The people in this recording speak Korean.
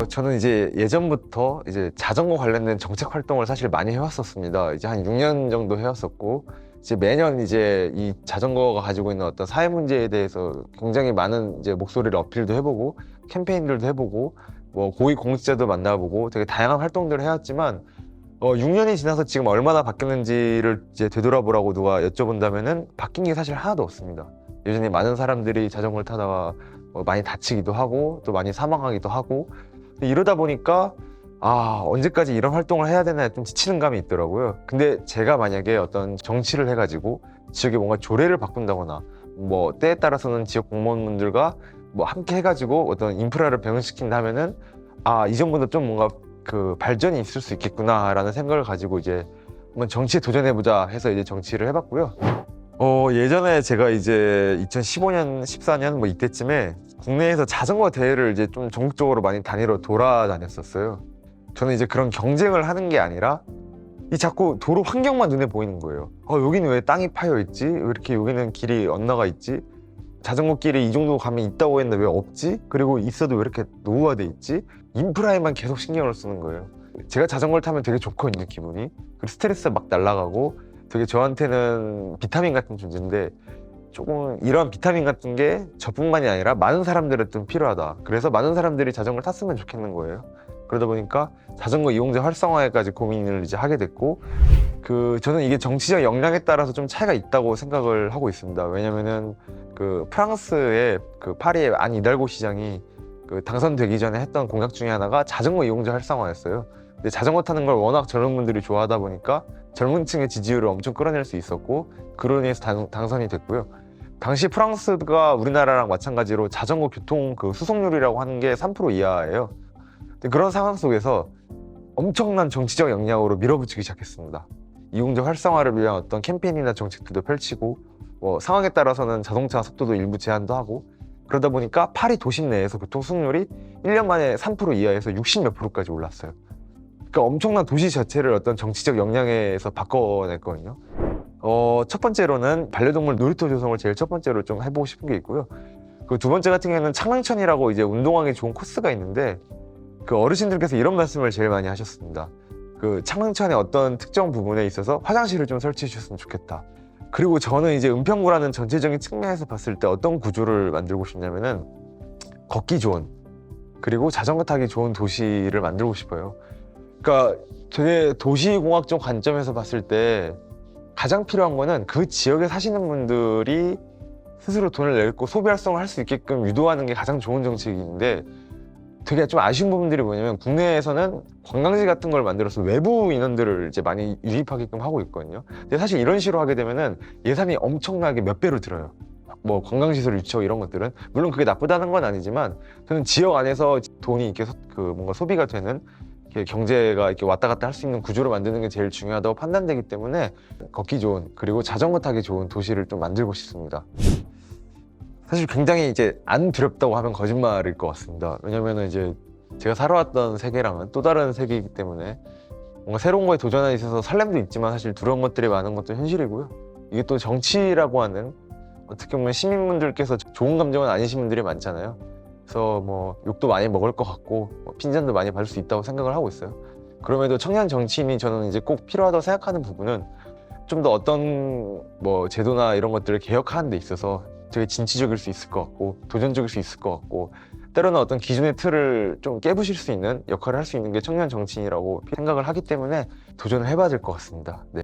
저는 이제 예전부터 이제 자전거 관련된 정책 활동을 사실 많이 해왔었습니다. 이제 한 6년 정도 해왔었고, 이제 매년 이제 이 자전거가 가지고 있는 어떤 사회 문제에 대해서 굉장히 많은 이제 목소리를 어필도 해보고, 캠페인들도 해보고, 뭐 고위공직자도 만나보고 되게 다양한 활동들을 해왔지만, 6년이 지나서 지금 얼마나 바뀌었는지를 이제 되돌아보라고 누가 여쭤본다면은 바뀐 게 사실 하나도 없습니다. 여전히 많은 사람들이 자전거를 타다가 많이 다치기도 하고 또 많이 사망하기도 하고, 이러다 보니까 언제까지 이런 활동을 해야 되나 좀 지치는 감이 있더라고요. 근데 제가 만약에 어떤 정치를 해가지고 지역에 뭔가 조례를 바꾼다거나 뭐 때에 따라서는 지역 공무원분들과 뭐 함께 해가지고 어떤 인프라를 병행시킨다 하면은 이 정부도 좀 뭔가 그 발전이 있을 수 있겠구나 라는 생각을 가지고 이제 한번 정치에 도전해보자 해서 이제 정치를 해봤고요. 예전에 제가 이제 2015년, 14년 뭐 이때쯤에 국내에서 자전거 대회를 이제 좀 전국적으로 많이 다니러 돌아다녔었어요. 저는 이제 그런 경쟁을 하는 게 아니라 이 자꾸 도로 환경만 눈에 보이는 거예요. 여기는 왜 땅이 파여 있지? 왜 이렇게 여기는 길이 엇나가 있지? 자전거 길이 이 정도 가면 있다고 했는데 왜 없지? 그리고 있어도 왜 이렇게 노후화돼 있지? 인프라에만 계속 신경을 쓰는 거예요. 제가 자전거를 타면 되게 좋거든요, 기분이. 그리고 스트레스 막 날아가고 되게 저한테는 비타민 같은 존재인데, 조금 이런 비타민 같은 게 저뿐만이 아니라 많은 사람들한테 좀 필요하다. 그래서 많은 사람들이 자전거를 탔으면 좋겠는 거예요. 그러다 보니까 자전거 이용자 활성화에까지 고민을 이제 하게 됐고, 저는 이게 정치적 역량에 따라서 좀 차이가 있다고 생각을 하고 있습니다. 왜냐면은 프랑스의 파리의 안 이달고 시장이 당선되기 전에 했던 공약 중에 하나가 자전거 이용자 활성화였어요. 근데 자전거 타는 걸 워낙 젊은 분들이 좋아하다 보니까 젊은 층의 지지율을 엄청 끌어낼 수 있었고, 그로 인해서 당선이 됐고요. 당시 프랑스가 우리나라랑 마찬가지로 자전거 교통 수송률이라고 하는 게 3% 이하예요. 근데 그런 상황 속에서 엄청난 정치적 역량으로 밀어붙이기 시작했습니다. 이용자 활성화를 위한 어떤 캠페인이나 정책들도 펼치고, 상황에 따라서는 자동차 속도도 일부 제한도 하고, 그러다 보니까 파리 도심 내에서 교통 수송률이 1년 만에 3% 이하에서 60몇 프로까지 올랐어요. 그러니까 엄청난 도시 자체를 어떤 정치적 역량에서 바꿔냈거든요. 첫 번째로는 반려동물 놀이터 조성을 제일 첫 번째로 좀 해보고 싶은 게 있고요. 두 번째 같은 경우에는 창릉천이라고 이제 운동하기 좋은 코스가 있는데, 어르신들께서 이런 말씀을 제일 많이 하셨습니다. 창릉천의 어떤 특정 부분에 있어서 화장실을 좀 설치해 주셨으면 좋겠다. 그리고 저는 이제 은평구라는 전체적인 측면에서 봤을 때 어떤 구조를 만들고 싶냐면은 걷기 좋은, 그리고 자전거 타기 좋은 도시를 만들고 싶어요. 그러니까 되게 도시공학적 관점에서 봤을 때 가장 필요한 거는 그 지역에 사시는 분들이 스스로 돈을 내고 소비 활동을 할 수 있게끔 유도하는 게 가장 좋은 정책인데, 되게 좀 아쉬운 부분들이 뭐냐면 국내에서는 관광지 같은 걸 만들어서 외부 인원들을 이제 많이 유입하게끔 하고 있거든요. 근데 사실 이런 식으로 하게 되면은 예산이 엄청나게 몇 배로 들어요. 뭐 관광시설 유치하고 이런 것들은 물론 그게 나쁘다는 건 아니지만, 저는 지역 안에서 돈이 이렇게 뭔가 소비가 되는, 경제가 이렇게 왔다 갔다 할 수 있는 구조를 만드는 게 제일 중요하다고 판단되기 때문에 걷기 좋은, 그리고 자전거 타기 좋은 도시를 좀 만들고 싶습니다. 사실 굉장히 이제 안 두렵다고 하면 거짓말일 것 같습니다. 왜냐면은 이제 제가 살아왔던 세계랑은 또 다른 세계이기 때문에 뭔가 새로운 거에 도전에 있어서 설렘도 있지만 사실 두려운 것들이 많은 것도 현실이고요. 이게 또 정치라고 하는, 어떻게 보면 시민분들께서 좋은 감정은 아니신 분들이 많잖아요. 그래서 뭐 욕도 많이 먹을 것 같고 핀잔도 많이 받을 수 있다고 생각을 하고 있어요. 그럼에도 청년 정치인이 저는 이제 꼭 필요하다고 생각하는 부분은 좀 더 어떤 뭐 제도나 이런 것들을 개혁하는 데 있어서 되게 진취적일 수 있을 것 같고 도전적일 수 있을 것 같고, 때로는 어떤 기존의 틀을 좀 깨부실 수 있는 역할을 할 수 있는 게 청년 정치인이라고 생각을 하기 때문에 도전을 해봐야 될 것 같습니다. 네.